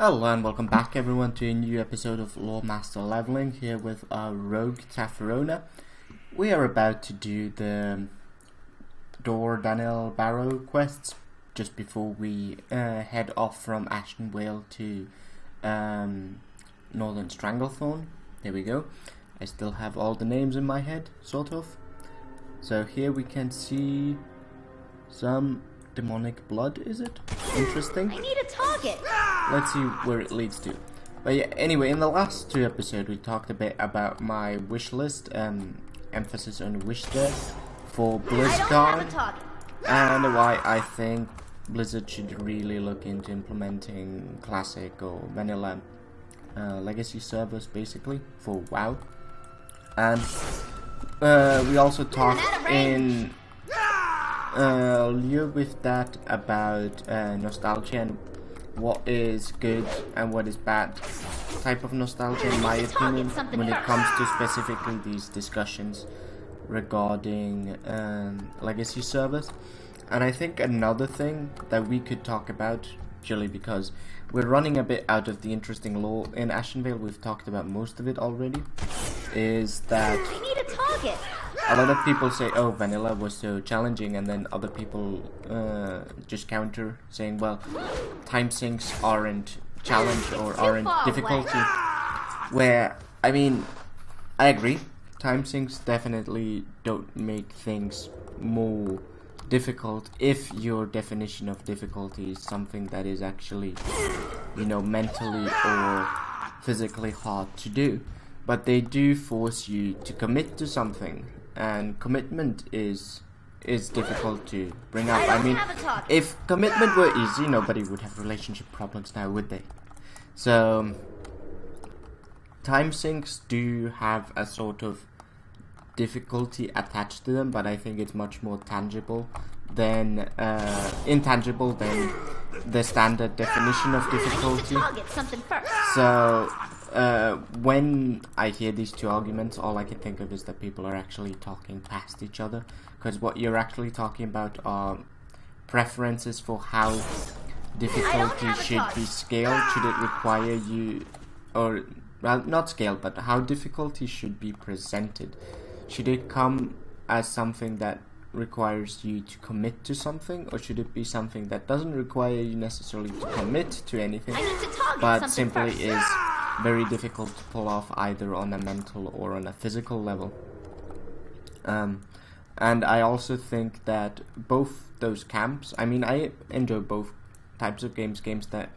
Hello and welcome back everyone to a new episode of Loremaster Leveling here with our rogue Tafarona. We are about to do the Door Daniel Barrow quests just before we head off from Ashenvale to Northern Stranglethorn. There we go. I still have all the names in my head, sort of. So here we can see some demonic blood, is it? Interesting. I need a target. Let's see where it leads to. But yeah, anyway, in the last two episodes we talked a bit about my wish list, emphasis on wish there, for BlizzCon, and why I think Blizzard should really look into implementing classic or vanilla legacy servers basically for WoW. And we also talked in earlier with that about nostalgia and what is good and what is bad type of nostalgia in my opinion when it comes to specifically these discussions regarding legacy servers. And I think another thing that we could talk about, purely because we're running a bit out of the interesting lore in Ashenvale, we've talked about most of it already, is that I need a target. a lot of people say, oh, vanilla was so challenging, and then other people just counter saying, well, time sinks aren't challenge or aren't difficulty. Where, I mean, I agree, time sinks definitely don't make things more difficult if your definition of difficulty is something that is actually, you know, mentally or physically hard to do. But they do force you to commit to something. And commitment is difficult to bring up. I mean, if commitment were easy, nobody would have relationship problems now, would they? So, time sinks do have a sort of difficulty attached to them, but I think it's much more tangible than intangible than the standard definition of difficulty. So, when I hear these two arguments, all I can think of is that people are actually talking past each other, because what you're actually talking about are preferences for how difficulty should be scaled. Should it require you, or well, not scaled, but how difficulty should be presented? Should it come as something that requires you to commit to something, or should it be something that doesn't require you necessarily to commit to anything, but simply is very difficult to pull off either on a mental or on a physical level? And I also think that both those camps, I mean, I enjoy both types of games that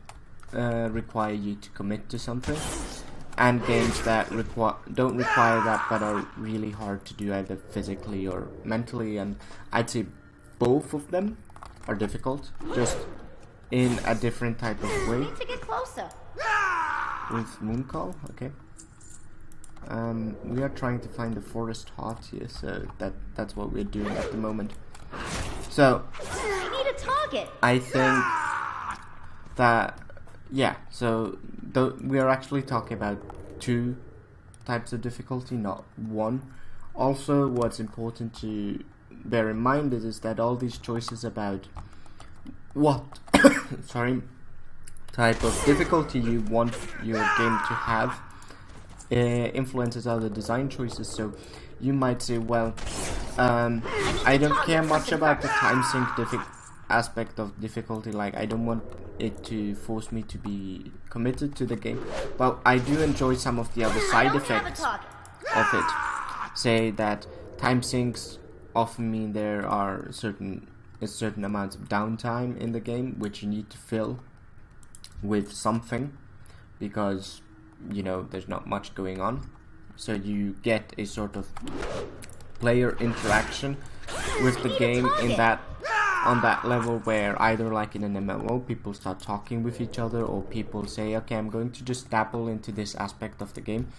require you to commit to something, and games that don't require that but are really hard to do either physically or mentally. And I'd say both of them are difficult, just in a different type of way. Need to get closer. With Mooncall, okay. We are trying to find the forest heart here, so that's what we're doing at the moment. So I need a target. I think that, yeah, so we are actually talking about two types of difficulty, not one. Also, what's important to bear in mind is that all these choices about what type of difficulty you want your game to have influences other design choices. So you might say, well, I don't care much about the time sink aspect of difficulty, like I don't want it to force me to be committed to the game, but I do enjoy some of the other side effects of it. Say that time sinks often mean there are certain amounts of downtime in the game which you need to fill with something, because you know there's not much going on, so you get a sort of player interaction with the game on that level, where either like in an MMO people start talking with each other, or people say, okay, I'm going to just dabble into this aspect of the game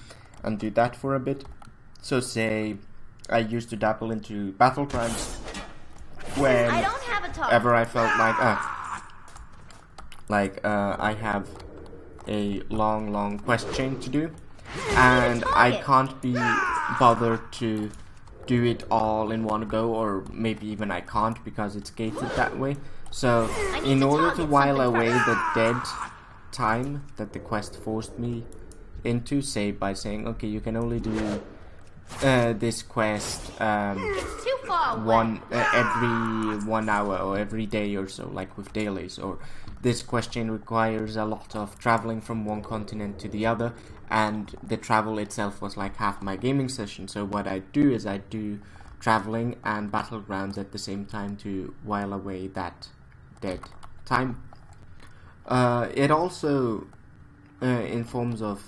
and do that for a bit. So say I used to dabble into battle crimes whenever I felt like I have a long quest chain to do, and I can't be bothered to do it all in one go, or maybe even I can't because it's gated that way. So in order to while away the dead time that the quest forced me into, say by saying, okay, you can only do this quest It's too far away. every 1 hour or every day or so, like with dailies, or this question requires a lot of traveling from one continent to the other, and the travel itself was like half my gaming session. So what I do is I do traveling and battlegrounds at the same time to while away that dead time. It also in forms of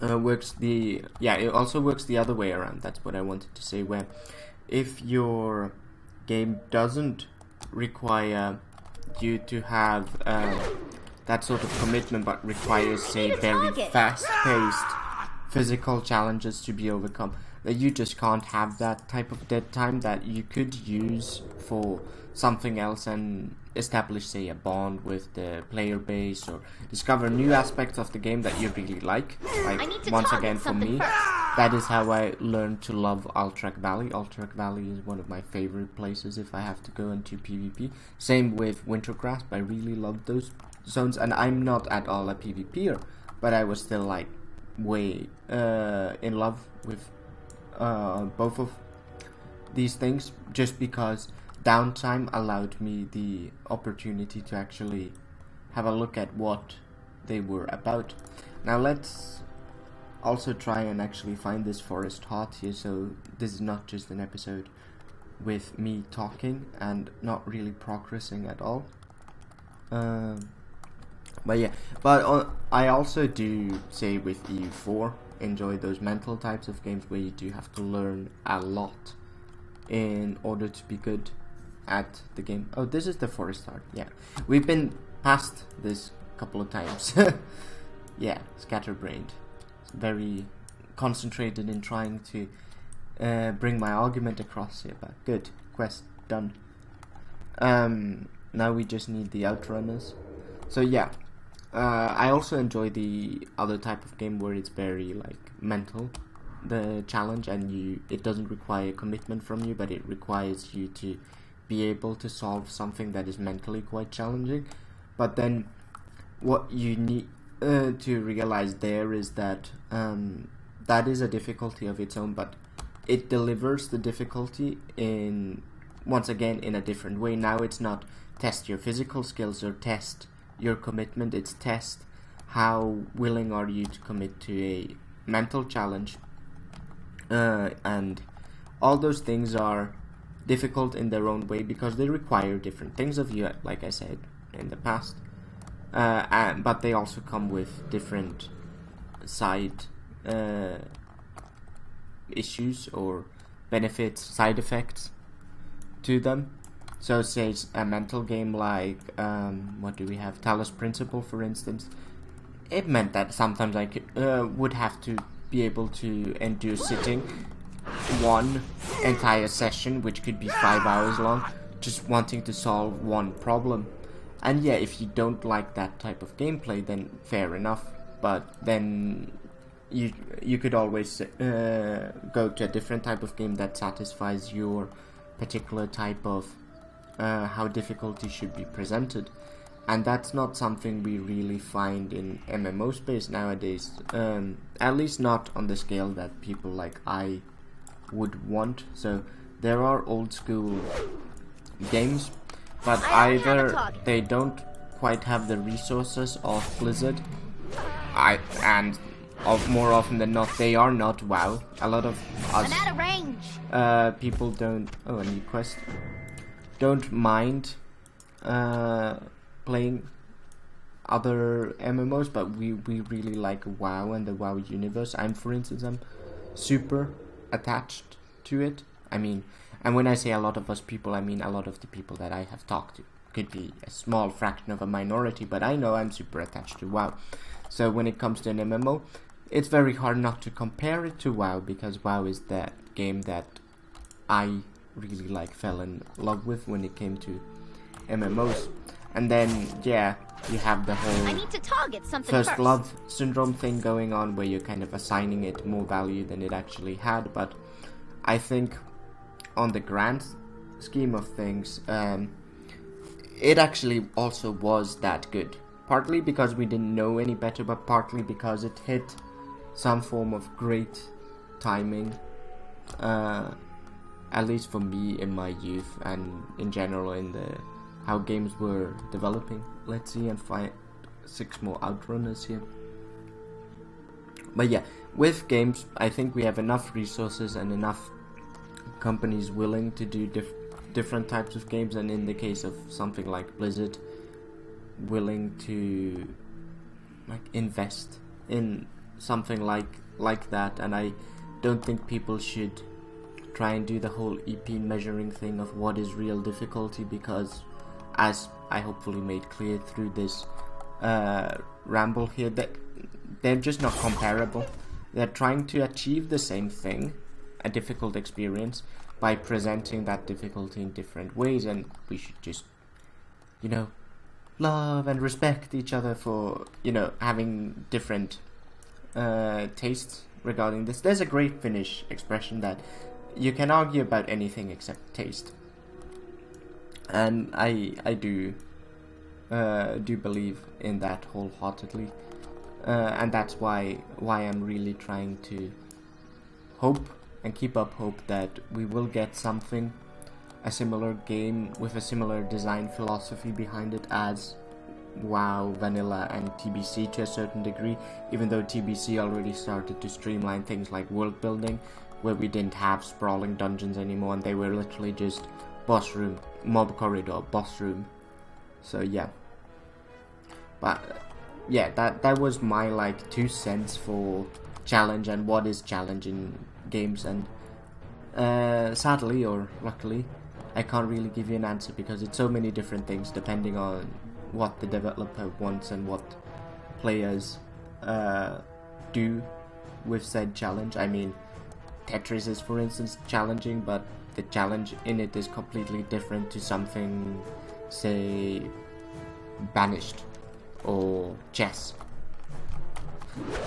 it also works the other way around. That's what I wanted to say, where if your game doesn't require you to have that sort of commitment, but requires, say, very fast-paced physical challenges to be overcome, that you just can't have that type of dead time that you could use for something else and establish, say, a bond with the player base, or discover new aspects of the game that you really like. Once again, for me, that is how I learned to love Alterac Valley. Alterac Valley is one of my favorite places if I have to go into PvP. Same with Wintergrasp, I really love those zones, and I'm not at all a PvPer, but I was still like way in love with both of these things, just because downtime allowed me the opportunity to actually have a look at what they were about. Now let's also try and actually find this forest heart here, so this is not just an episode with me talking and not really progressing at all. But I also do, say with EU4, enjoy those mental types of games where you do have to learn a lot in order to be good at the game. Oh, this is the forest heart. Yeah, we've been past this a couple of times. Yeah, scatterbrained. Very concentrated in trying to bring my argument across here, but good. Quest done. Now we just need the outrunners. So yeah, I also enjoy the other type of game where it's very like mental, the challenge, and it doesn't require commitment from you, but it requires you to be able to solve something that is mentally quite challenging. But then what you need to realize there is that that is a difficulty of its own, but it delivers the difficulty once again in a different way. Now it's not test your physical skills or test your commitment, it's test how willing are you to commit to a mental challenge, and all those things are difficult in their own way because they require different things of you, like I said in the past, but they also come with different side issues or benefits, side effects to them. So say a mental game like what do we have, Talos Principle, for instance. It meant that sometimes I would have to be able to endure sitting one entire session, which could be 5 hours long, just wanting to solve one problem. And yeah, if you don't like that type of gameplay, then fair enough, but then you could always go to a different type of game that satisfies your particular type of how difficulty should be presented. And that's not something we really find in MMO space nowadays, at least not on the scale that people like I would want. So there are old school games, but either they don't quite have the resources of Blizzard, and more often than not they are not WoW. A lot of us I'm out of range. People don't a new quest, don't mind playing other MMOs, but we really like WoW and the WoW universe. For instance, I'm super attached to it. I mean, and when I say a lot of us people, I mean a lot of the people that I have talked to. Could be a small fraction of a minority, but I know I'm super attached to WoW. So when it comes to an MMO, it's very hard not to compare it to WoW, because WoW is that game that I really fell in love with when it came to MMOs. And then yeah, you have the whole I need to target something first love syndrome thing going on, where you're kind of assigning it more value than it actually had. But I think on the grand scheme of things, it actually also was that good. partly because we didn't know any better, but partly because it hit some form of great timing, at least for me in my youth and in general in the how games were developing. Let's see and find 6 more outrunners here. But yeah, with games, I think we have enough resources and enough companies willing to do different types of games, and in the case of something like Blizzard, willing to like invest in something like that. And I don't think people should try and do the whole EP measuring thing of what is real difficulty, because as I hopefully made clear through this ramble here, that they're just not comparable. They're trying to achieve the same thing, a difficult experience, by presenting that difficulty in different ways, and we should just, you know, love and respect each other for, you know, having different tastes regarding this. There's a great Finnish expression that you can argue about anything except taste, and I do believe in that wholeheartedly, and that's why I'm really trying to hope and keep up hope that we will get something, a similar game with a similar design philosophy behind it as WoW, Vanilla, and TBC to a certain degree, even though TBC already started to streamline things like world building, where we didn't have sprawling dungeons anymore and they were literally just boss room, mob corridor, boss room. So yeah. But yeah, that was my like 2 cents for challenge and what is challenge in games, and sadly or luckily I can't really give you an answer because it's so many different things depending on what the developer wants and what players do with said challenge. I mean, Tetris is for instance challenging, but the challenge in it is completely different to something, say, Banished or chess.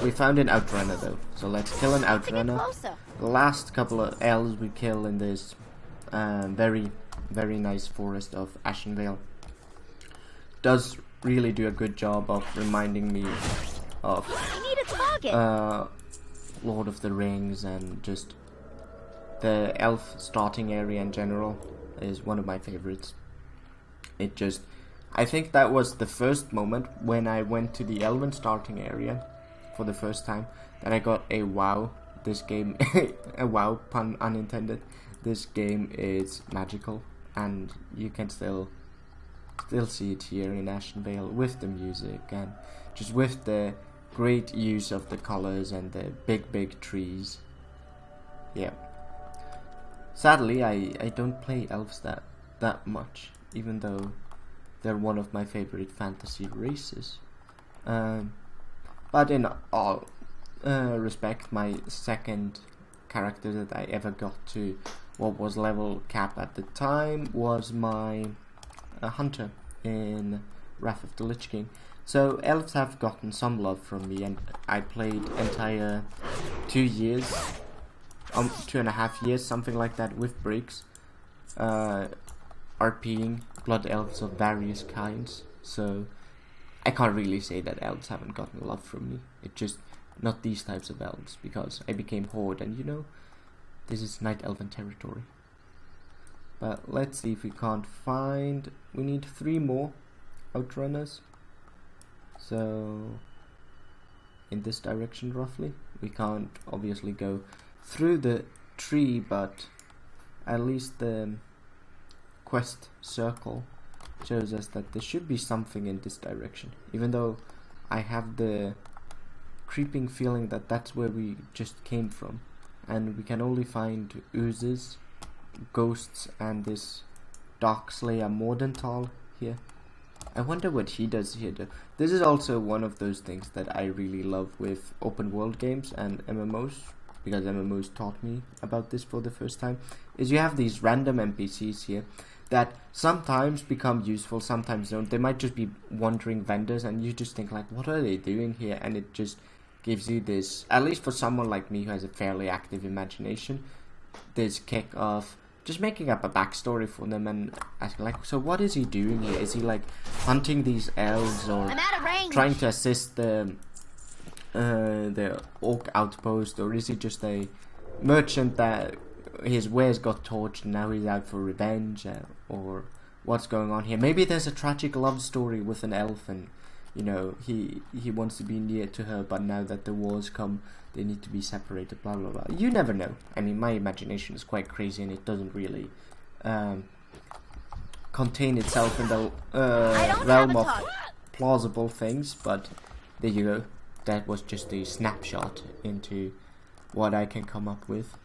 We found an outrunner though, so let's kill an outrunner. The last couple of elves we kill in this very nice forest of Ashenvale does really do a good job of reminding me of Lord of the Rings, and just the elf starting area in general is one of my favorites. It just, I think that was the first moment when I went to the elven starting area for the first time that I got a wow. This game, a wow, pun unintended. This game is magical, and you can still see it here in Ashenvale with the music and just with the great use of the colors and the big trees. Yeah. Sadly, I don't play elves that much, even though they're one of my favorite fantasy races. But in all respect, my second character that I ever got to what was level cap at the time was my hunter in Wrath of the Lich King. So elves have gotten some love from me, and I played entire 2 years, 2.5 years, something like that, with breaks, RPing blood elves of various kinds. So I can't really say that elves haven't gotten love from me. It's just not these types of elves, because I became Horde, and you know, this is Night Elven territory. But let's see if we can't find, we need 3 more outrunners. So in this direction roughly. We can't obviously go through the tree, but at least the quest circle shows us that there should be something in this direction, even though I have the creeping feeling that that's where we just came from, and we can only find oozes, ghosts, and this Dark Slayer Mordenthal here. I wonder what he does here though. This is also one of those things that I really love with open world games and MMOs, because MMOs taught me about this for the first time, is you have these random NPCs here that sometimes become useful, sometimes don't. They might just be wandering vendors, and you just think like, what are they doing here? And it just gives you this, at least for someone like me who has a fairly active imagination, this kick of just making up a backstory for them and asking like, so what is he doing here? Is he like hunting these elves or I'm out of range. trying to assist the orc outpost, or is he just a merchant that his wares got torched and now he's out for revenge, or what's going on here? Maybe there's a tragic love story with an elf and you know he wants to be near to her, but now that the wars come they need to be separated, blah blah blah. You never know. I mean, my imagination is quite crazy and it doesn't really contain itself in the realm of plausible things, but there you go. That was just a snapshot into what I can come up with.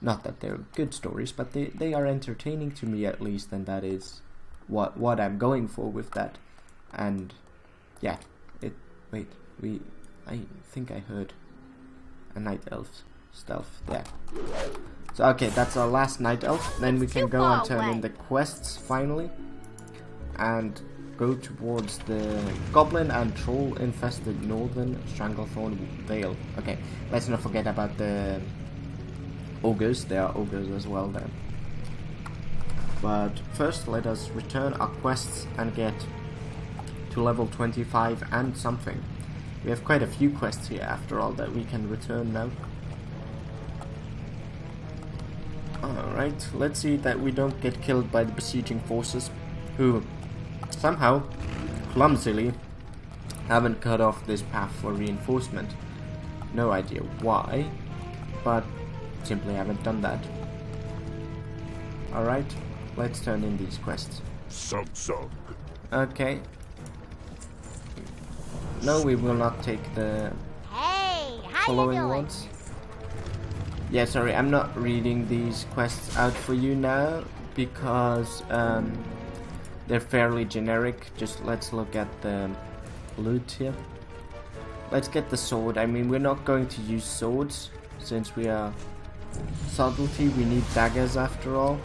Not that they're good stories, but they are entertaining to me at least, and that is what I'm going for with that. And yeah, I think I heard a night elf stealth. Yeah. So okay, that's our last night elf. Then we can go and turn in the quests finally, and go towards the goblin and troll infested northern Stranglethorn Vale. Okay, let's not forget about the ogres. There are ogres as well then. But first let us return our quests and get to level 25 and something. We have quite a few quests here after all that we can return now. Alright, let's see that we don't get killed by the besieging forces, who somehow, clumsily, haven't cut off this path for reinforcement. No idea why, but simply haven't done that. Alright, let's turn in these quests. Okay. No, we will not take the following ones. Yeah, sorry, I'm not reading these quests out for you now because they're fairly generic. Just let's look at the loot here. Let's get the sword. I mean, we're not going to use swords since we are subtlety. We need daggers after all,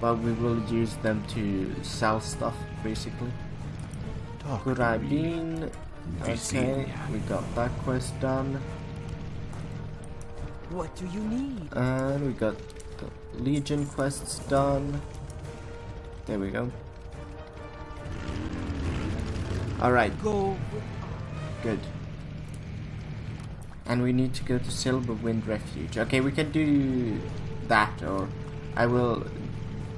but we will use them to sell stuff basically. Carabine. Okay, we got that quest done. What do you need? And we got the Legion quests done. There we go. Alright. Go. Good. And we need to go to Silverwind Refuge. Okay, we can do that, or I will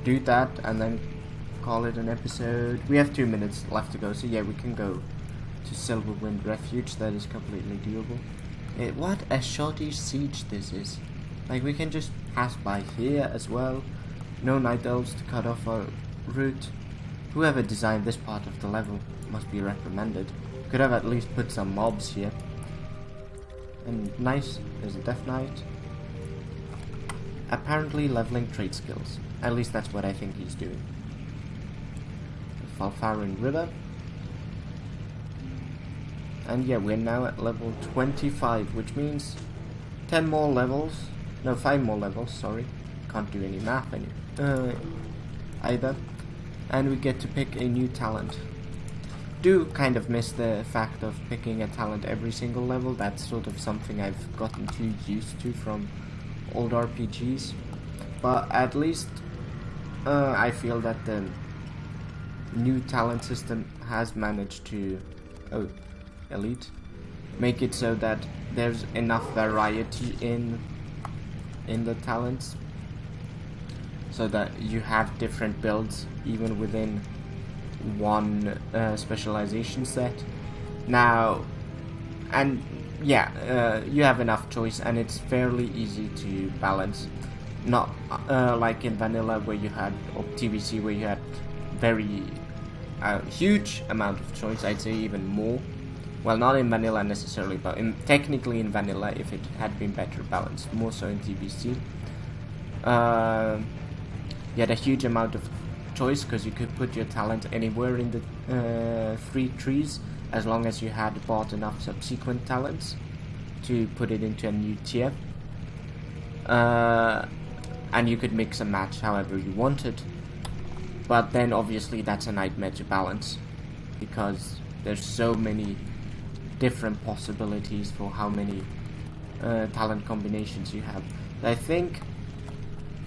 do that and then call it an episode. We have 2 minutes left to go, so yeah, we can go to Silverwind Refuge. That is completely doable. What a shoddy siege this is. Like, we can just pass by here as well. No night elves to cut off our route. Whoever designed this part of the level must be reprimanded. Could have at least put some mobs here. And nice, there's a Death Knight. Apparently leveling trait skills. At least that's what I think he's doing. The Falfarin River. And yeah, we're now at level 25, which means 10 more levels. No, 5 more levels, sorry. Can't do any math either. And we get to pick a new talent. Do kind of miss the fact of picking a talent every single level. That's sort of something I've gotten too used to from old RPGs. But at least I feel that the new talent system has managed to... Oh, elite. Make it so that there's enough variety in the talents. So that you have different builds even within one specialization set. Now, and yeah, you have enough choice and it's fairly easy to balance. Not like in vanilla where you had, or TBC where you had very huge amount of choice. I'd say even more. Well, not in vanilla necessarily, but technically in vanilla if it had been better balanced. More so in TBC. You had a huge amount of choice because you could put your talent anywhere in the 3 trees as long as you had bought enough subsequent talents to put it into a new tier. And you could mix and match however you wanted. But then obviously that's a nightmare to balance because there's so many different possibilities for how many talent combinations you have. I think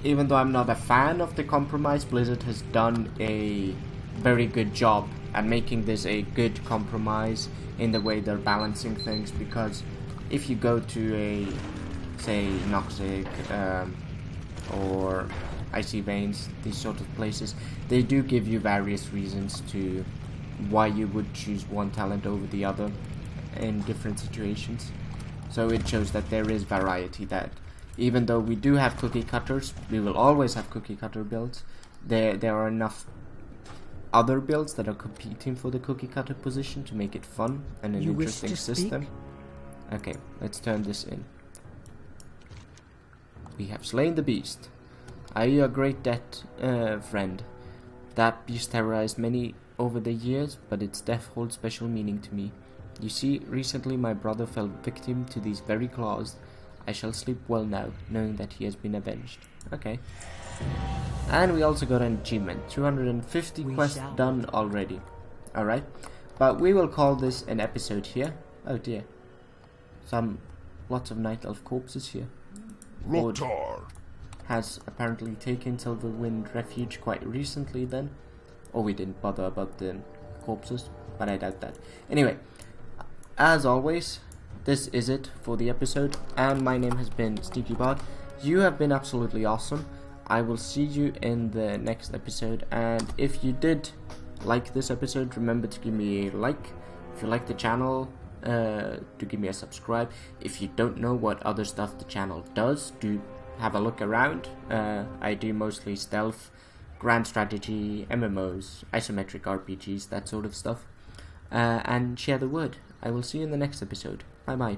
even though I'm not a fan of the compromise, Blizzard has done a very good job at making this a good compromise in the way they're balancing things, because if you go to a, say, Noxic or Icy Veins, these sort of places, they do give you various reasons to why you would choose one talent over the other in different situations. So it shows that there is variety, that even though we do have cookie cutters, we will always have cookie cutter builds, there are enough other builds that are competing for the cookie cutter position to make it fun and an interesting system. Okay, let's turn this in. We have slain the beast. Are you a great friend? That beast terrorized many over the years, but its death holds special meaning to me. You see, recently my brother fell victim to these very claws. I shall sleep well now, knowing that he has been avenged. Okay. And we also got an achievement. 250 quests done already. Alright. But we will call this an episode here. Oh dear. Lots of night elf corpses here. Lotar has apparently taken Silverwind Refuge quite recently then. Or we didn't bother about the corpses, but I doubt that. Anyway, as always, this is it for the episode, and my name has been SneakyBot. You have been absolutely awesome. I will see you in the next episode, and if you did like this episode, remember to give me a like. If you like the channel, to give me a subscribe. If you don't know what other stuff the channel does, do have a look around. I do mostly stealth, grand strategy, MMOs, isometric RPGs, that sort of stuff. And share the word. I will see you in the next episode. Bye bye.